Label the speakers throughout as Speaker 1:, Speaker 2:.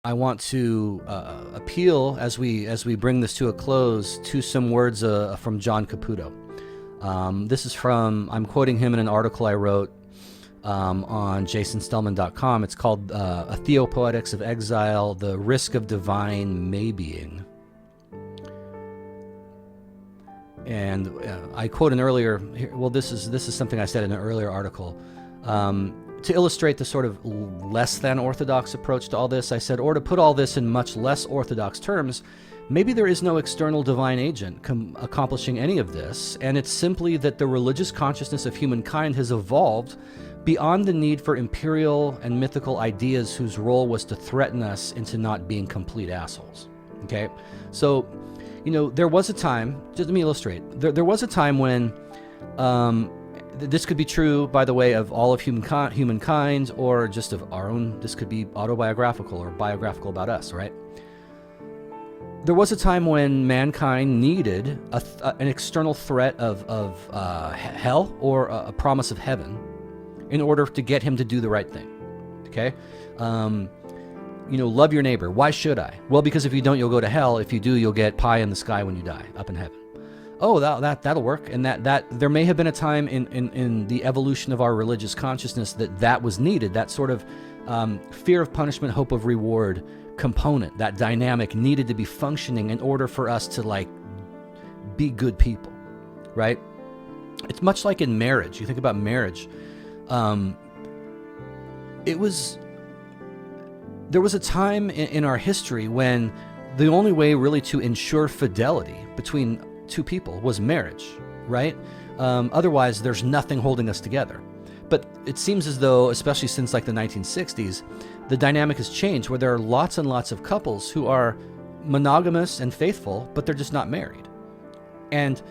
Speaker 1: I want to appeal as we bring this to a close to some words from John Caputo. This is I'm quoting him in an article I wrote on jasonstelman.com. It's called A Theopoetics of Exile, The Risk of Divine Maybeing. And I quote an earlier, this is something I said in an earlier article. To illustrate the sort of less than orthodox approach to all this, I said, or to put all this in much less orthodox terms, maybe there is no external divine agent accomplishing any of this, and it's simply that the religious consciousness of humankind has evolved beyond the need for imperial and mythical ideas whose role was to threaten us into not being complete assholes. Okay? So, there was a time, just let me illustrate, there was a time when, this could be true, by the way, of all of humankind, or just of our own. This could be autobiographical or biographical about us, right? There was a time when mankind needed an external threat of hell or a promise of heaven in order to get him to do the right thing. Okay? Love your neighbor. Why should I? Well, because if you don't, you'll go to hell. If you do, you'll get pie in the sky when you die, up in heaven. Oh, that'll work. And that there may have been a time in the evolution of our religious consciousness that was needed. That sort of fear of punishment, hope of reward component, that dynamic needed to be functioning in order for us to be good people, right? It's much like in marriage. You think about marriage. There was a time in our history when the only way really to ensure fidelity between two people was marriage, right? Otherwise, there's nothing holding us together. But it seems as though, especially since the 1960s, the dynamic has changed where there are lots and lots of couples who are monogamous and faithful, but they're just not married. And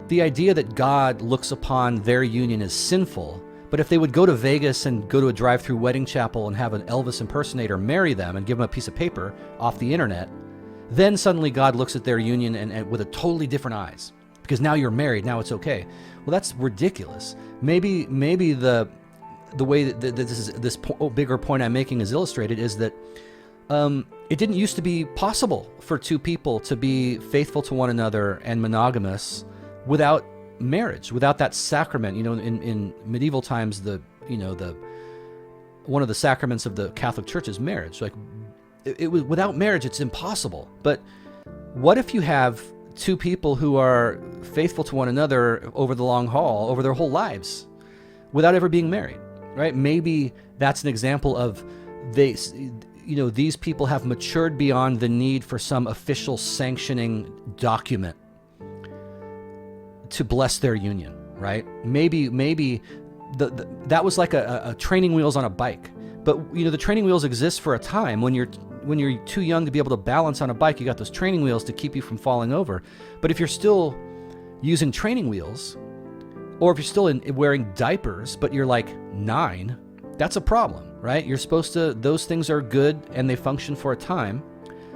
Speaker 1: the idea that God looks upon their union as sinful, but if they would go to Vegas and go to a drive-through wedding chapel and have an Elvis impersonator marry them and give them a piece of paper off the internet, then suddenly God looks at their union and with a totally different eyes, because now you're married, now it's okay. Well, that's ridiculous. Maybe the way that this bigger point I'm making is illustrated is that it didn't used to be possible for two people to be faithful to one another and monogamous without marriage, without that sacrament. In medieval times, one of the sacraments of the Catholic Church is marriage. It was without marriage, it's impossible. But what if you have two people who are faithful to one another over the long haul, over their whole lives, without ever being married, right? Maybe that's an example of these people have matured beyond the need for some official sanctioning document to bless their union, right? Maybe that was like a training wheels on a bike. But the training wheels exist for a time. When you're too young to be able to balance on a bike, you got those training wheels to keep you from falling over. But if you're still using training wheels, or if you're still wearing diapers, but you're 9, that's a problem, right? You're supposed to, those things are good and they function for a time,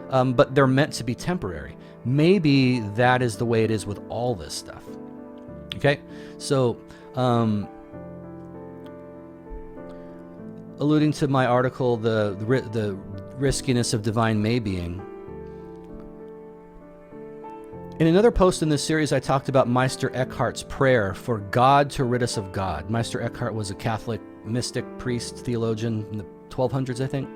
Speaker 1: but they're meant to be temporary. Maybe that is the way it is with all this stuff. Okay? So, alluding to my article, the riskiness of divine maybeing. In another post in this series, I talked about Meister Eckhart's prayer for God to rid us of God. Meister Eckhart was a Catholic mystic, priest, theologian in the 1200s, I think.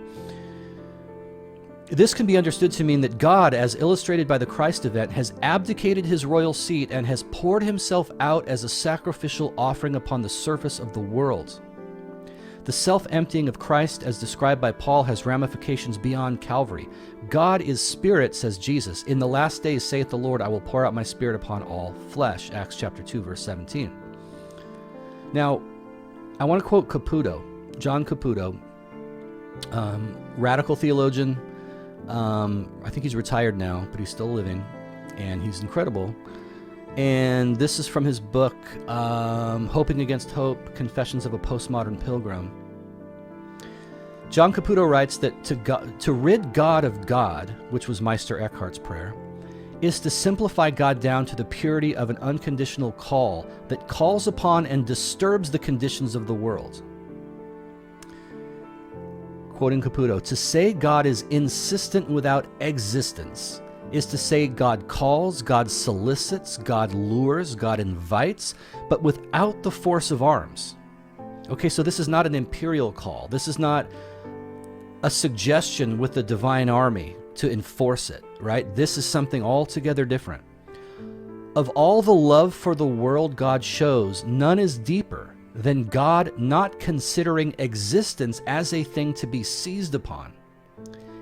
Speaker 1: This can be understood to mean that God, as illustrated by the Christ event, has abdicated his royal seat and has poured himself out as a sacrificial offering upon the surface of the world. The self-emptying of Christ, as described by Paul, has ramifications beyond Calvary. God is spirit, says Jesus. In the last days, saith the Lord, I will pour out my spirit upon all flesh. Acts chapter 2, verse 17. Now, I want to quote Caputo, John Caputo, radical theologian. I think he's retired now, but he's still living, and he's incredible. And this is from his book, Hoping Against Hope, Confessions of a Postmodern Pilgrim. John Caputo writes that to rid God of God, which was Meister Eckhart's prayer, is to simplify God down to the purity of an unconditional call that calls upon and disturbs the conditions of the world. quoting Caputo, to say God is insistent without existence is to say God calls, God solicits, God lures, God invites, but without the force of arms. Okay, so this is not an imperial call. This is not a suggestion with the divine army to enforce it, right? This is something altogether different. Of all the love for the world God shows, none is deeper than God not considering existence as a thing to be seized upon,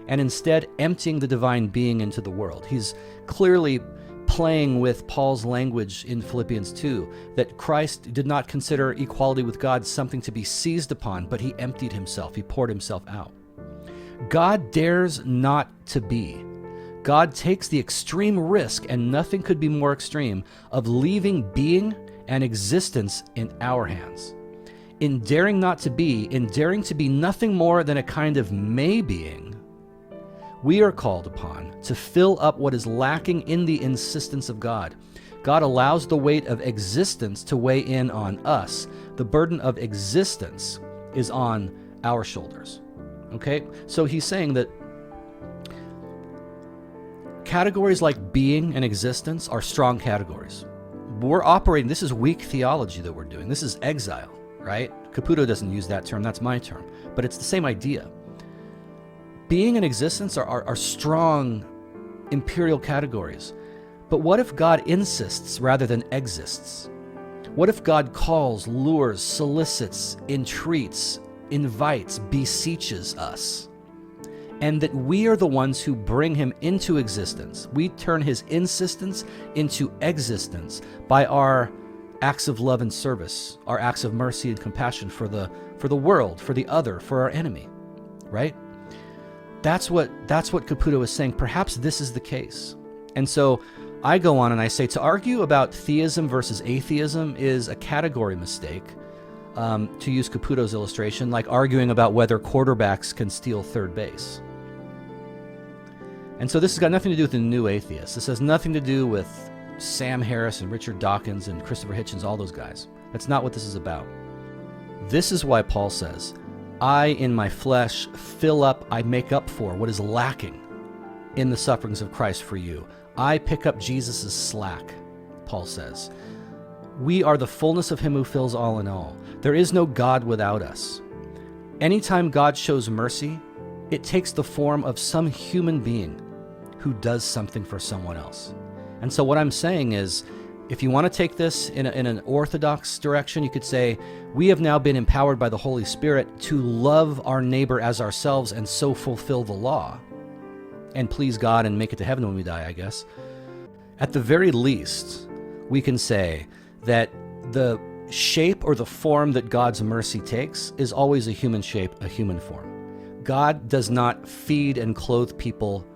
Speaker 1: and instead emptying the divine being into the world. He's clearly playing with Paul's language in Philippians 2, that Christ did not consider equality with God something to be seized upon, but he emptied himself. He poured himself out. God dares not to be. God takes the extreme risk, and nothing could be more extreme, of leaving being and existence in our hands. In daring not to be, in daring to be nothing more than a kind of may-being, we are called upon to fill up what is lacking in the insistence of God. God allows the weight of existence to weigh in on us. The burden of existence is on our shoulders. Okay? So he's saying that categories like being and existence are strong categories. We're operating, this is weak theology that we're doing. This is exile, right? Caputo doesn't use that term, that's my term. But it's the same idea. Being and existence are strong imperial categories. But what if God insists rather than exists? What if God calls, lures, solicits, entreats, invites, beseeches us? And that we are the ones who bring him into existence. We turn his insistence into existence by our acts of love and service, our acts of mercy and compassion for the world, for the other, for our enemy, right? That's what Caputo is saying. Perhaps this is the case. And so I go on and I say to argue about theism versus atheism is a category mistake, to use Caputo's illustration, like arguing about whether quarterbacks can steal third base. And so this has got nothing to do with the new atheists. This has nothing to do with Sam Harris and Richard Dawkins and Christopher Hitchens, all those guys. That's not what this is about. This is why Paul says, I, in my flesh, fill up, I make up for what is lacking in the sufferings of Christ for you. I pick up Jesus' slack, Paul says. We are the fullness of him who fills all in all. There is no God without us. Anytime God shows mercy, it takes the form of some human being who does something for someone else. And so what I'm saying is, if you want to take this in an orthodox direction, you could say, we have now been empowered by the Holy Spirit to love our neighbor as ourselves and so fulfill the law and please God and make it to heaven when we die, I guess. At the very least, we can say that the shape or the form that God's mercy takes is always a human shape, a human form. God does not feed and clothe people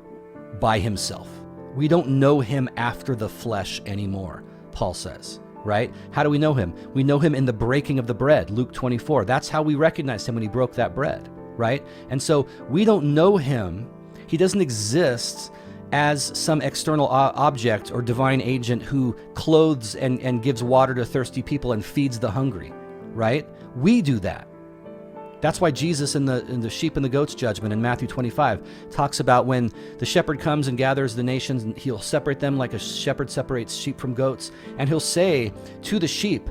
Speaker 1: by himself. We don't know him after the flesh anymore, Paul says, right? How do we know him? We know him in the breaking of the bread, Luke 24. That's how we recognized him when he broke that bread, right? And so we don't know him. He doesn't exist as some external object or divine agent who clothes and gives water to thirsty people and feeds the hungry, right? We do that. That's why Jesus in the sheep and the goats judgment in Matthew 25 talks about when the shepherd comes and gathers the nations, and he'll separate them like a shepherd separates sheep from goats. And he'll say to the sheep,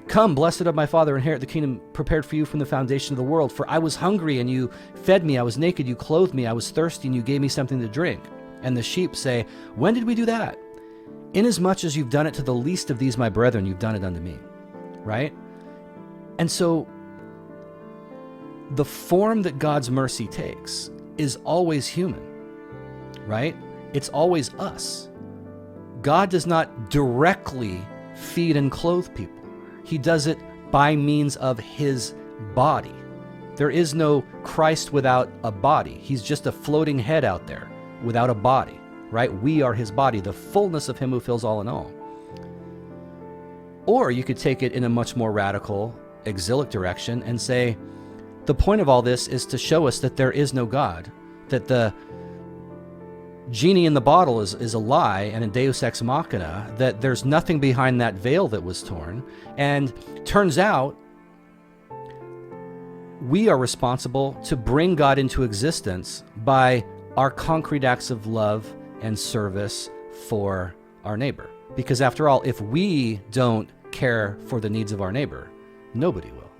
Speaker 1: come, blessed of my Father, inherit the kingdom prepared for you from the foundation of the world. For I was hungry and you fed me. I was naked, you clothed me. I was thirsty and you gave me something to drink. And the sheep say, when did we do that? Inasmuch as you've done it to the least of these my brethren, you've done it unto me, right? And so the form that God's mercy takes is always human, right? It's always us. God does not directly feed and clothe people. He does it by means of his body. There is no Christ without a body. He's just a floating head out there without a body, right? We are his body, the fullness of him who fills all in all. Or you could take it in a much more radical, exilic direction and say, the point of all this is to show us that there is no God, that the genie in the bottle is a lie and a deus ex machina, that there's nothing behind that veil that was torn. And turns out we are responsible to bring God into existence by our concrete acts of love and service for our neighbor. Because after all, if we don't care for the needs of our neighbor, nobody will.